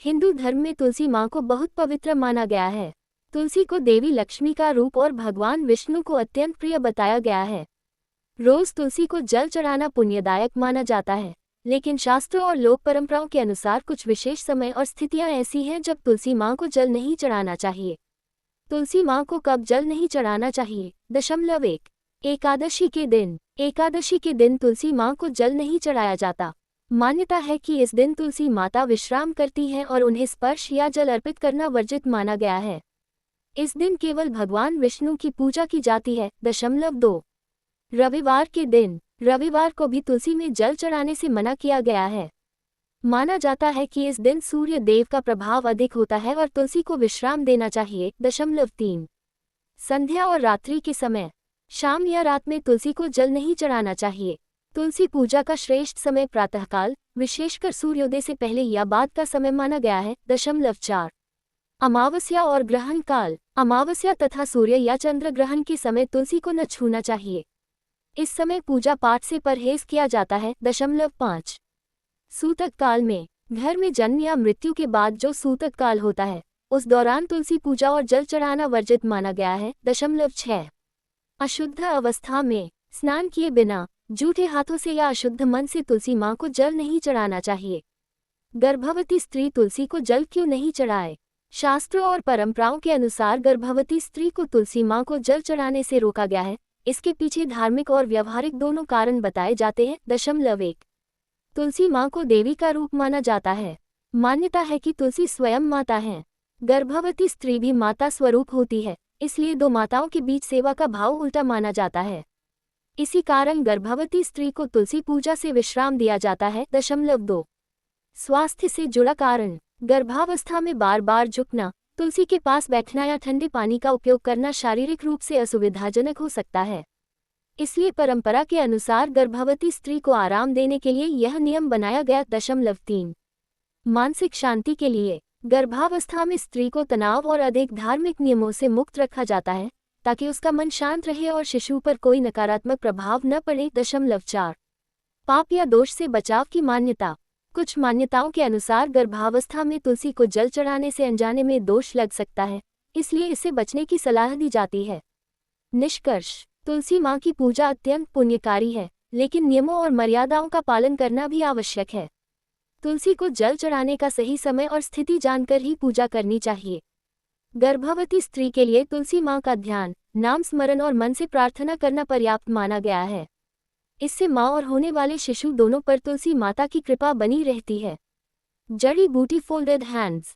हिंदू धर्म में तुलसी माँ को बहुत पवित्र माना गया है। तुलसी को देवी लक्ष्मी का रूप और भगवान विष्णु को अत्यंत प्रिय बताया गया है। रोज तुलसी को जल चढ़ाना पुण्यदायक माना जाता है, लेकिन शास्त्रों और लोक परंपराओं के अनुसार कुछ विशेष समय और स्थितियां ऐसी हैं जब तुलसी माँ को जल नहीं चढ़ाना चाहिए। तुलसी माँ को कब जल नहीं चढ़ाना चाहिए? 1 एकादशी के दिन। एकादशी के दिन तुलसी माँ को जल नहीं चढ़ाया जाता। मान्यता है कि इस दिन तुलसी माता विश्राम करती हैं और उन्हें स्पर्श या जल अर्पित करना वर्जित माना गया है। इस दिन केवल भगवान विष्णु की पूजा की जाती है। 2 रविवार के दिन। रविवार को भी तुलसी में जल चढ़ाने से मना किया गया है। माना जाता है कि इस दिन सूर्य देव का प्रभाव अधिक होता है और तुलसी को विश्राम देना चाहिए। 3 संध्या और रात्रि के समय। शाम या रात में तुलसी को जल नहीं चढ़ाना चाहिए। तुलसी पूजा का श्रेष्ठ समय प्रातःकाल, विशेषकर सूर्योदय से पहले या बाद का समय माना गया है। 4 अमावस्या और ग्रहण काल। अमावस्या तथा सूर्य या चंद्र ग्रहण के समय तुलसी को न छूना चाहिए। इस समय पूजा पाठ से परहेज किया जाता है। 5 सूतक काल में। घर में जन्म या मृत्यु के बाद जो सूतक काल होता है, उस दौरान तुलसी पूजा और जल चढ़ाना वर्जित माना गया है। 6 अशुद्ध अवस्था में। स्नान किए बिना, जूठे हाथों से या अशुद्ध मन से तुलसी माँ को जल नहीं चढ़ाना चाहिए। गर्भवती स्त्री तुलसी को जल क्यों नहीं चढ़ाए? शास्त्रों और परंपराओं के अनुसार गर्भवती स्त्री को तुलसी माँ को जल चढ़ाने से रोका गया है। इसके पीछे धार्मिक और व्यावहारिक दोनों कारण बताए जाते हैं। 1 तुलसी माँ को देवी का रूप माना जाता है। मान्यता है कि तुलसी स्वयं माता है। गर्भवती स्त्री भी माता स्वरूप होती है, इसलिए दो माताओं के बीच सेवा का भाव उल्टा माना जाता है। इसी कारण गर्भवती स्त्री को तुलसी पूजा से विश्राम दिया जाता है। 2 स्वास्थ्य से जुड़ा कारण। गर्भावस्था में बार बार झुकना, तुलसी के पास बैठना या ठंडे पानी का उपयोग करना शारीरिक रूप से असुविधाजनक हो सकता है। इसलिए परंपरा के अनुसार गर्भवती स्त्री को आराम देने के लिए यह नियम बनाया गया। 3 मानसिक शांति के लिए। गर्भावस्था में स्त्री को तनाव और अधिक धार्मिक नियमों से मुक्त रखा जाता है, ताकि उसका मन शांत रहे और शिशु पर कोई नकारात्मक प्रभाव न पड़े। 4 पाप या दोष से बचाव की मान्यता। कुछ मान्यताओं के अनुसार गर्भावस्था में तुलसी को जल चढ़ाने से अनजाने में दोष लग सकता है, इसलिए इससे बचने की सलाह दी जाती है। निष्कर्ष। तुलसी माँ की पूजा अत्यंत पुण्यकारी है, लेकिन नियमों और मर्यादाओं का पालन करना भी आवश्यक है। तुलसी को जल चढ़ाने का सही समय और स्थिति जानकर ही पूजा करनी चाहिए। गर्भवती स्त्री के लिए तुलसी माँ का ध्यान, नाम स्मरण और मन से प्रार्थना करना पर्याप्त माना गया है। इससे माँ और होने वाले शिशु दोनों पर तुलसी माता की कृपा बनी रहती है। जड़ी बूटी फोल्डेड हैंड्स।